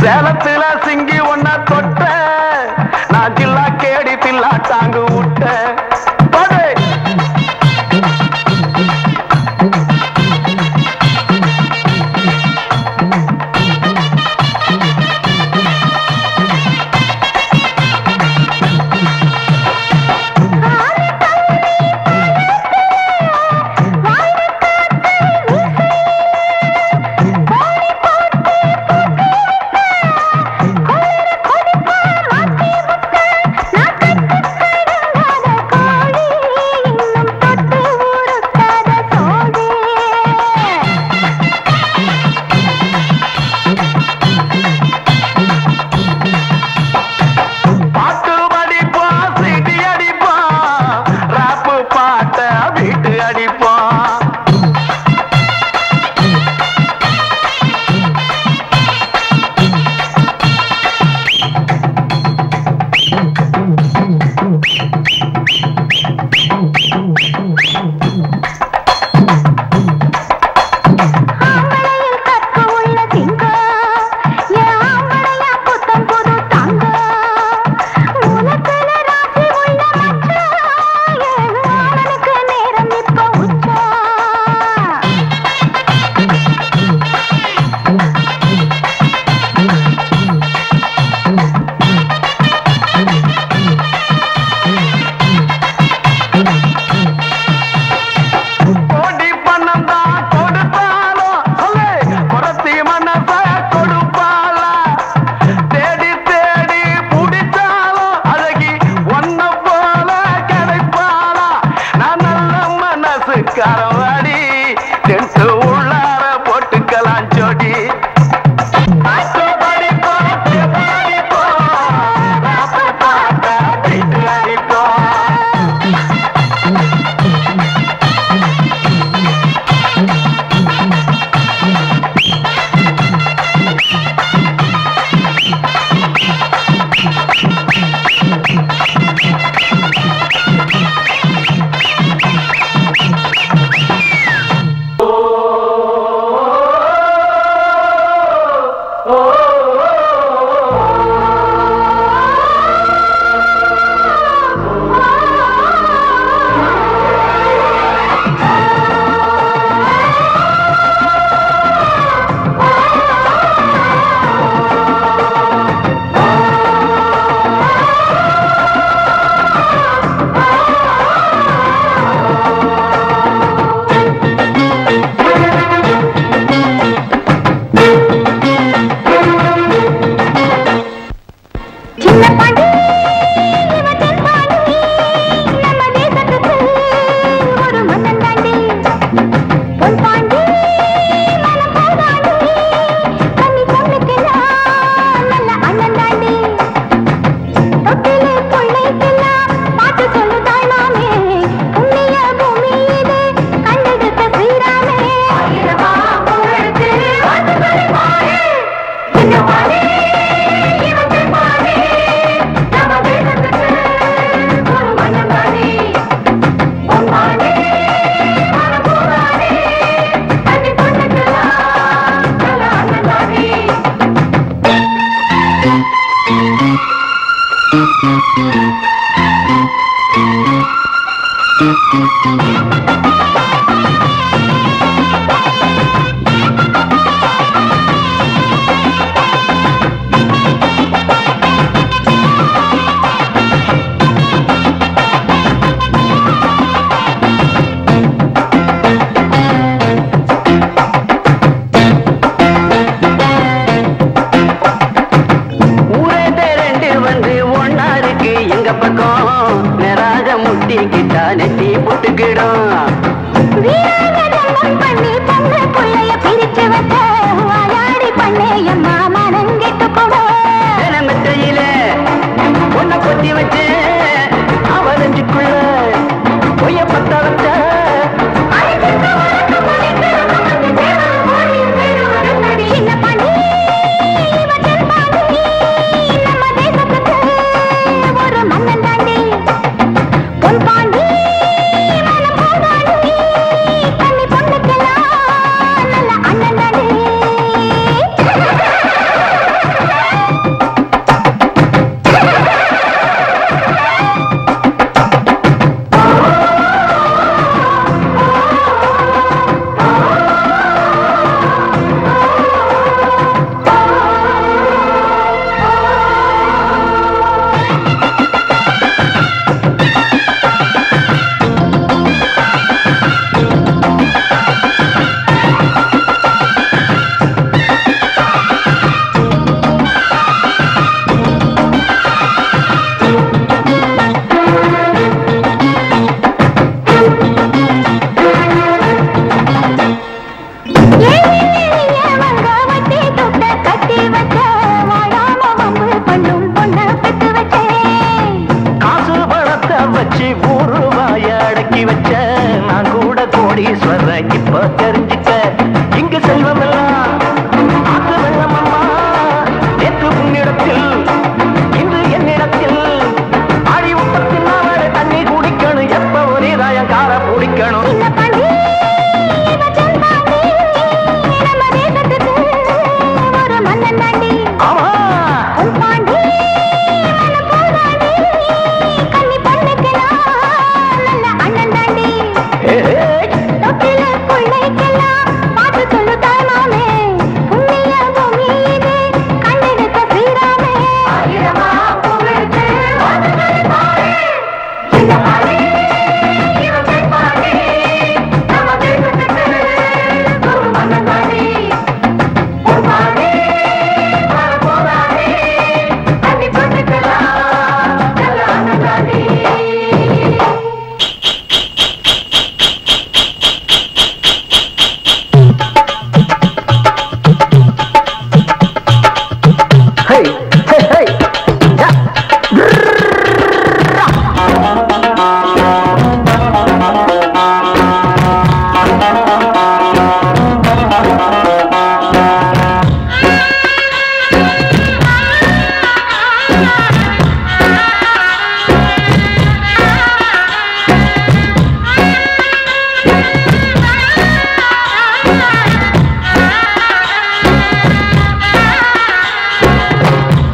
சேலத்துல சிங்கி ஒன்ன தொட்ட நான் கில்லா கேடி தில்லா தாங்கு விட்ட Oh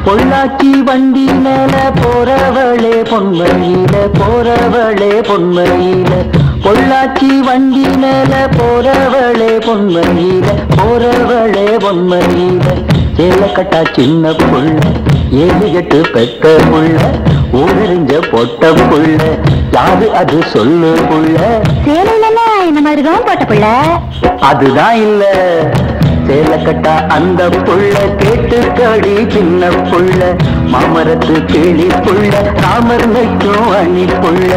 பொள்ளாச்சி வண்டி மேல போறவளே பொன்மயில போறவளே பொன்மயில பொள்ளாச்சி வண்டி மேல போறவளே பொன்மயில போறவளே பொன்மயில சேலக்கட்டா சின்ன புள்ள 7-8 பெத்த புள்ள ஊரறிஞ்ச பொட்ட புள்ள யாரு அது சொல்லு புள்ள சேலையில இந்த மாதிரி தான் போட்ட புள்ள அதுதான் இல்ல சேலக்கட்டா அந்த புள்ள கேட்டுக்கடி சின்ன புள்ள மாமரத்து கிளி புள்ள தாமர் வைக்கும் அணி புள்ள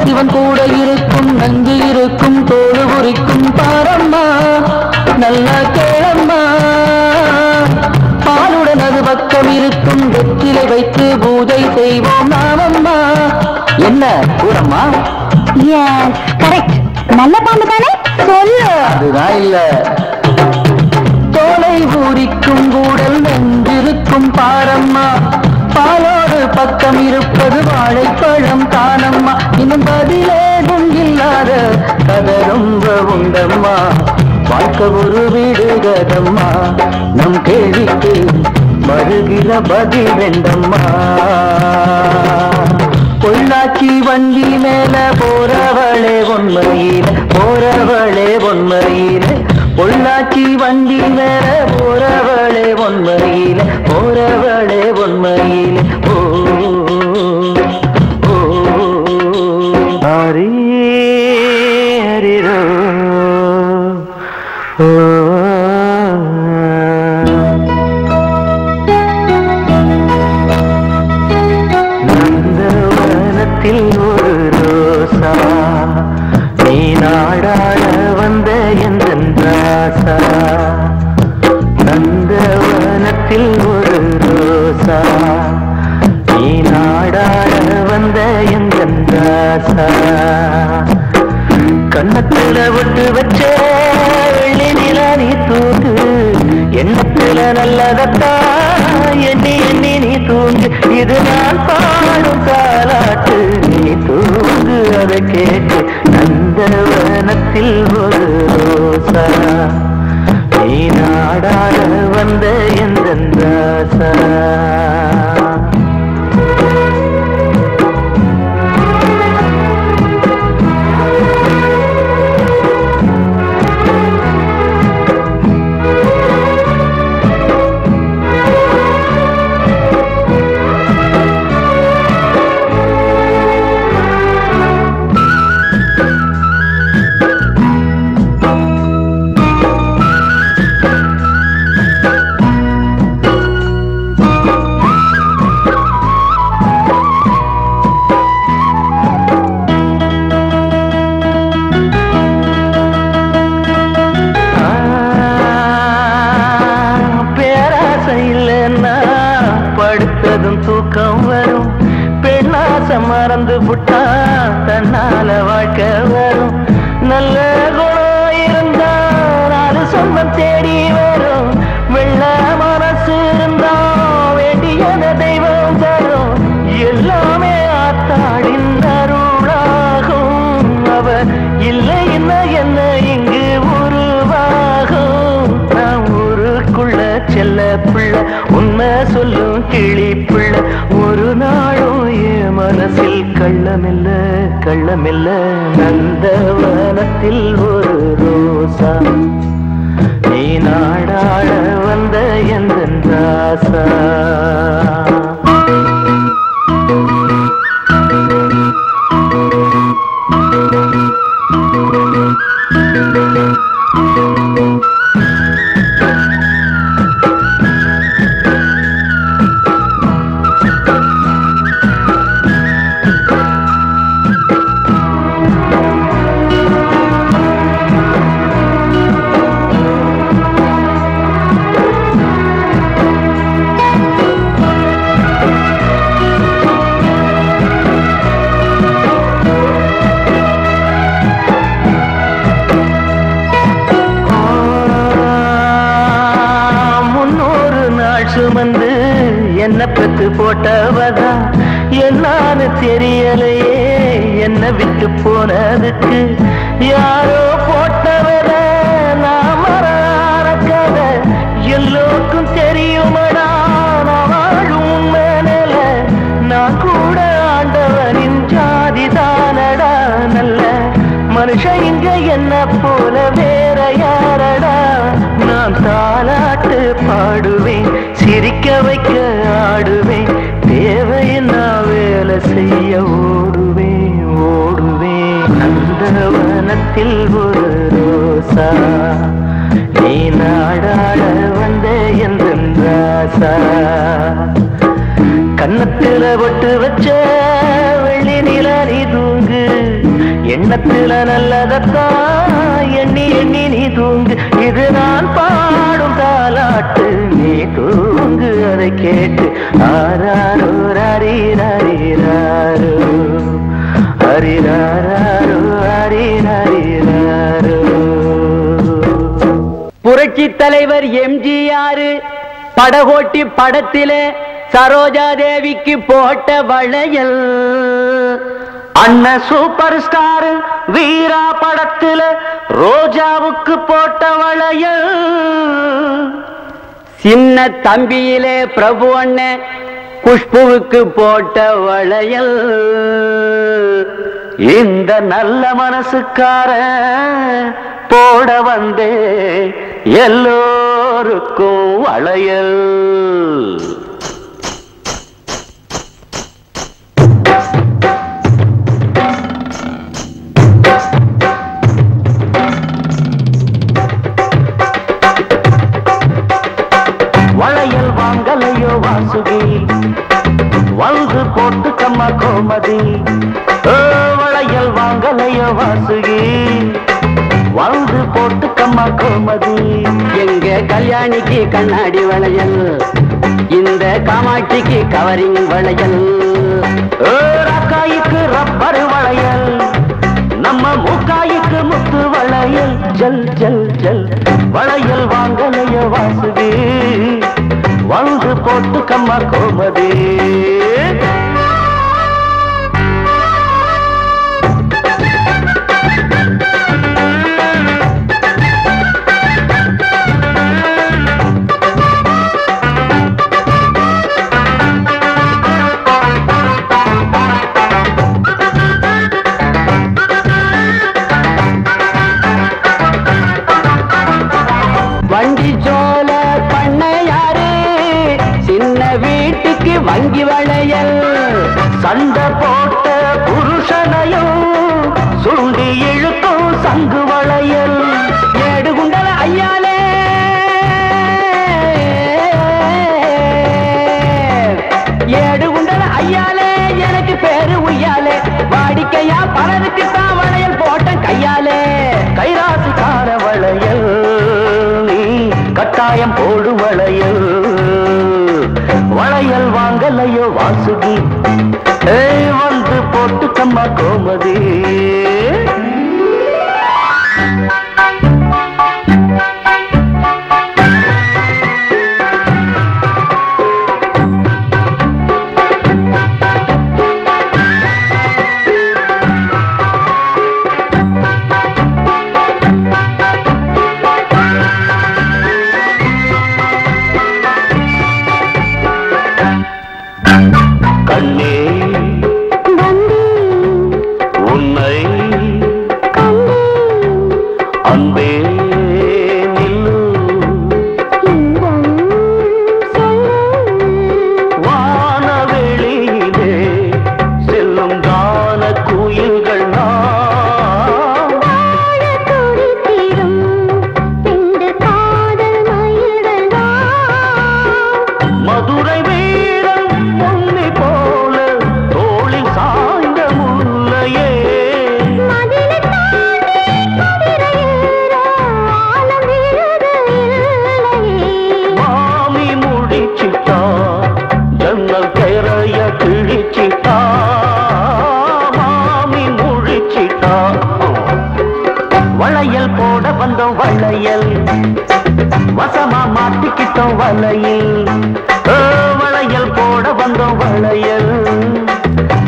சிவன் கூட இருக்கும் நஞ்சு இருக்கும் தோடு சிலை வைத்து பூஜை செய்வோம் நாமம்மா. என்ன கூடம்மா? Yes correct. நல்ல பாம்பு தானே சொல்லு. அதுதான் இல்ல. தோலை ஊரிக்கும் கூடல் நெஞ்சிருக்கும் பாரம்மா. பாலோடு பக்கம் இருப்பது வாழைப்பழம் தானம்மா. இன்னும் பதிலேதும் இல்லாத கதை ரொம்ப உண்டம்மா. வாழ்க்கை ஒரு வீடு கதம்மா. நம் கேள்விக்கு வருகிற பதில் வேண்டம்மா. பொள்ளாச்சி வண்டி மேல போறவளே உண்மையில, போறவளே உண்மையில. பொள்ளாச்சி வண்டி மேல போறவளே உண்மையில, போறவளே உண்மையில. ஓ ஹரி ஹரிரோ நந்தவனத்தில் ஒரு ரோசா, நீ நாடாட வந்த எந்தன் ராசா. நந்தவனத்தில் ஒரு ரோசா, நீ நாடாட வந்த எந்தன் ராசா. கண்ணத்துல விட்டு வச்ச வெள்ளி நிலா நீ தூங்கு, எண்ணத்துல நல்லதத்தா எண்ணி எண்ணி நீ தூங்கு. இது நான் பாடும் தாலாட்டு, நீ தூங்கு அதை கேட்டு. நந்தவனத்தில் ஒரு ரோசா, நீ நாடாட வந்த எந்தன் ராசா. தூக்கம் வரும், பெண்ணாசம் மறந்து புட்டா தன்னால வாழ்க்கை வரும். நல்ல குணம் இருந்தா நாலு சொந்தம் தேடி வரும். வெள்ள மனசு இருந்தா வேண்டியத தெய்வம் தரும். எல்லாமே ஆத்தாடின் அருளாகும். அவ இல்லை என்ன இங்கு உருவாகும். நான் ஊருக்குள்ள செல்ல பிள்ளை, உண்மை சொல்லும் கிளி பிள்ளை. ஒரு நாளும் என் மனசில் கள்ளமில்ல கள்ளமில்ல. நந்தவனத்தில் ஒரு ரோசா, நீ நாடாட வந்த எந்தன் ராசா. சுமந்து என்ன பெத்து போட்டவதா என்னான்னு தெரியலையே. என்ன விட்டு போனதுக்கு யாரோ போட்டவத நான் மறக்காத. எல்லோருக்கும் தெரியுமடா நான் வாழும் உண்மையில. நான் கூட ஆண்டவனின் ஜாதி தானடா. நல்ல மனுஷன் இங்க என்ன போல வேற யாரடா. நான் தாலாட்டு பாடுவேன், சிரிக்க வைக்க ஆடுவேன். தேவையின்னா வேலை செய்ய ஓடுவேன் ஓடுவேன். நந்தவனத்தில் ஒரு ரோசா, நீ நாடாட வந்த எந்தன் ராசா. கன்னத்துல பொட்டு வச்ச வெள்ளி நிலா நீ தூங்கு, எண்ணத்துல நல்லதத்தான் எண்ணி எண்ணி நீ தூங்கு. இது நான் பாடும் தாலாட்டு, நீ தூங்கு அதை சொல்வதை கேட்டு ஆராரோ ஹரிராரோ ஹரிராரோ ஹரிராரோ. புரட்சி தலைவர் எம்ஜிஆர் படகோட்டி படத்திலே சரோஜா தேவிக்கு போட்ட வளையல், அண்ணன் சூப்பர் ஸ்டார் வீரா படத்துல ரோஜாவுக்கு போட்ட வளையல், சின்ன தம்பியிலே பிரபு அண்ணன் குஷ்புவுக்கு போட்ட வளையல். இந்த நல்ல மனசுக்கார போட வந்தே எல்லோருக்கும் வளையல். வளையல் வாங்கலையோ வாசுகி வந்து போட்டு கம்மா கோமதி. வளையல் வாங்கலையோ வாசுகி வந்து போட்டு கம்மா கோமதி. எங்க கல்யாணிக்கு கண்ணாடி வளையல், இந்த காமாட்சிக்கு கவரிங் வளையல். ராக்காய்க்கு ரப்பர் வளையல், நம்ம மூக்காய்க்கு முத்து வளையல். ஜல் ஜல் ஜல் வளையல் வாங்கலையோ வாசுகி வந்து போட்டு கம்மா கோமதி. வண்டி சோல பண்ணையாரு சின்ன வீட்டுக்கு வங்கி வளையல், சண்டை போட்ட புருஷனையும் சுண்டி இழுக்கும் சங்கு வளையல். ஏடு குண்டல ஐயாலே ஏடு குண்டல ஐயாலே எனக்கு பேரு உய்யாலே, வாடிக்கையா பலருக்கு தான் வளையல் போட்ட கையாலே. கைராசிக்கார வளையல் நீ கட்டாயம் போடு வளையல். வளையல் வாங்கலையோ வாசுகி வந்து போட்டு கம்மா கோமதி. கண்ணே உன்னை அன்பே நில்லு, வானவெளியிலே செல்லும் கான குயில்கள் மதுரை வீரன் பொன்னி போல தோளில் சாய்ந்த முல்லையே. மாமி முடிச்சிட்டா ஜன்னல் கரைய கிழிச்சிட்டா, மாமி முடிச்சிட்டா. வளையல் போட வந்தோம் வளையல், வசமா மாட்டிக்கிட்டோம் வளையல். வளையல் போட வந்தோம் வளையல்,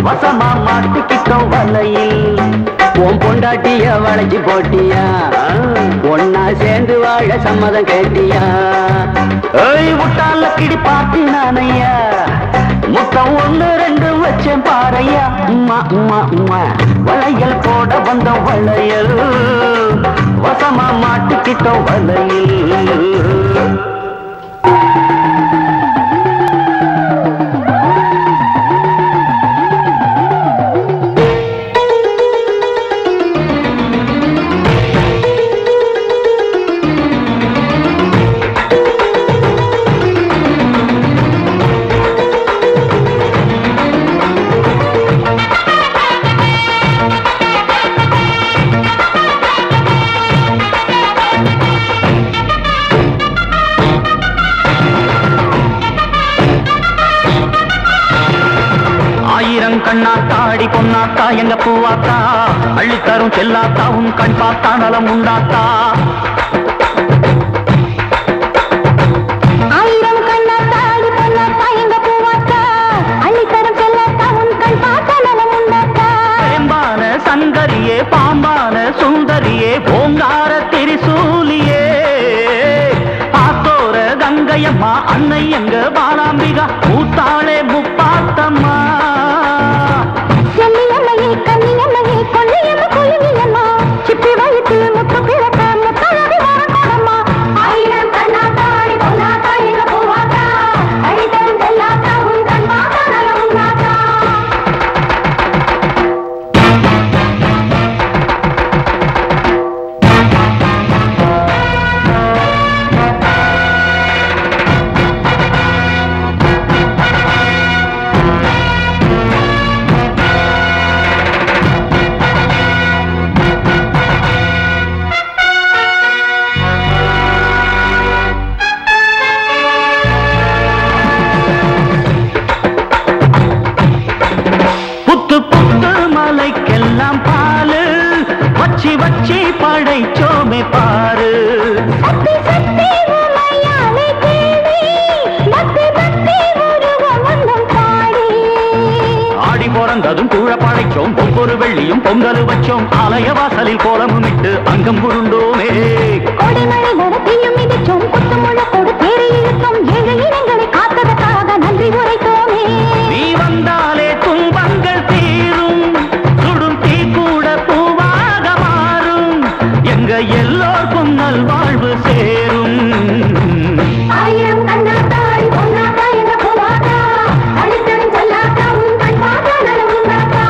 வசமா மாட்டிக்கிட்டோம் வளையல். உன் பொண்டாட்டிய வளைச்சு போட்டியா, ஒன்னா சேர்ந்து வாழ சம்மதம் கேட்டியா. முட்டால கிடி பாத்தி நானையா, முத்தம் 1 2 வச்சேன் பாறையா. உம்மா உம்மா உம்மா வளையல் போட வந்தோம் வளையல், வசமா மாட்டிக்கிட்டோம் வளையல். கண்ணாத்தாடி பொன்னாத்தா எங்க பூவாத்தா அள்ளித்தரும் செல்லாத்தா உன் கண் பார்த்தா நலம் உண்டாத்தா ஆயிரம் கண்ணாத்தாடி பொன்னாத்தா எங்க பூவாத்தா அள்ளித்தரும் செல்லாத்தா உன் கண் பார்த்தா நலம் உண்டாத்தா வேம்பான சங்கரியே பாம்பான சுந்தரியே ஓங்கார திரிசூலியே ஆத்தோர கங்கையம்மா அன்னை எங்க பாலாம்பிகா மூத்தாளே முப்பாத்தம்மா செல்லியம்மையே கன்னியம்மையே கொள்ளையம்மா குழுவியம்மா சிப்பி வயிற்று முத்து பிறக்க முத்தழகு வரக்கோடம்மா ஆயிரம் கண்ணாத்தாடி பொன்னாத்தா எங்க பூவாத்தா அள்ளித்தரும் செல்லாத்தா உன் கண் பார்த்தா நலம் உண்டாத்தா புத்து புத்து மலைக்கெல்லாம் பாலு வச்சி வச்சி படைச்சோமே பாரு சக்தி சக்தி உமையாலே தேவி பக்தி பக்தி உருவம் ஒன்றும் பாடி ஆடி பிறந்ததும் கூழ படைச்சோம் ஒவ்வொரு வெள்ளியும் பொங்கல் வச்சோம் ஆலய வாசலில் கோலமும் இட்டு அங்கம் புருண்டோமே கொடிமழை நடத்தியும் மிதிச்சோம் குத்து முழக்கோடு தேரை இழுத்தோம் ஏழு இனங்களை காத்ததற்காக நன்றி உரைத்தோமே நீ வந்தாலே துன்பங்கள் தீரும் சுடும் தீ கூட பூவாக மாறும் எங்க எல்லோருக்கும் நல்வாழ்வு சேரும் ஆயிரம் கண்ணாத்தாடி பொன்னாத்தா எங்க பூவாத்தா அள்ளித்தரும் செல்லாத்தா உன் கண் பார்த்தா நலம் உண்டாத்தா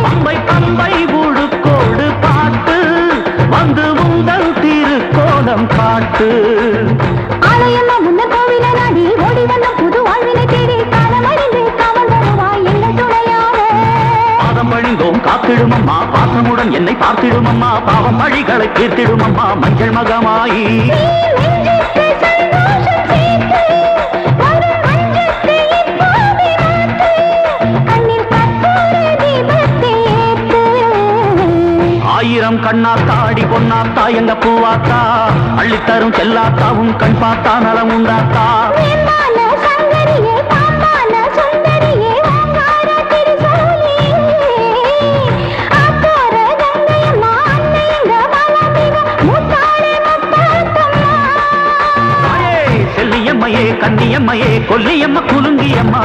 பம்பை பம்பை உடுக்கோடு பாட்டு வந்து உங்கள் திருக்கோலம் காட்டு ஆலயம்மா முன்ன கோவில நாடி ஓடி வந்த புது வாழ்வினை தேடி காலம் அறிந்து காவல் வருவாய் எங்கள் துணையாக பாதம் பழிந்தோம் காத்திடும் அம்மா பாசமுடன் என்னை பார்த்திடும் அம்மா பாவம் பழிகளை தீர்த்திடும் அம்மா மஞ்சள் மகமாயி நீ நெஞ்சுக்கு சந்தோஷம் சேர்த்து ஒரு மஞ்சத்தை இப்போதே மாற்று கண்ணில் கற்பூர தீபத்தை ஏற்று ஆயிரம் கண்ணாத்தாடி பொன்னாத்தா எங்க பூவாத்தா அள்ளித்தரும் செல்லாத்தா உன் கண் பார்த்தா நலம் உண்டாத்தா வேம்பான சங்கரியே பாம்பான சுந்தரியே ஓங்கார திரிசூலியே ஆத்தோர கங்கையம்மா அன்னை எங்க பாலாம்பிகா மூத்தாளே முப்பாத்தம்மா செல்லியம்மையே கன்னியம்மையே கொல்லியம்மா குலுங்கியம்மா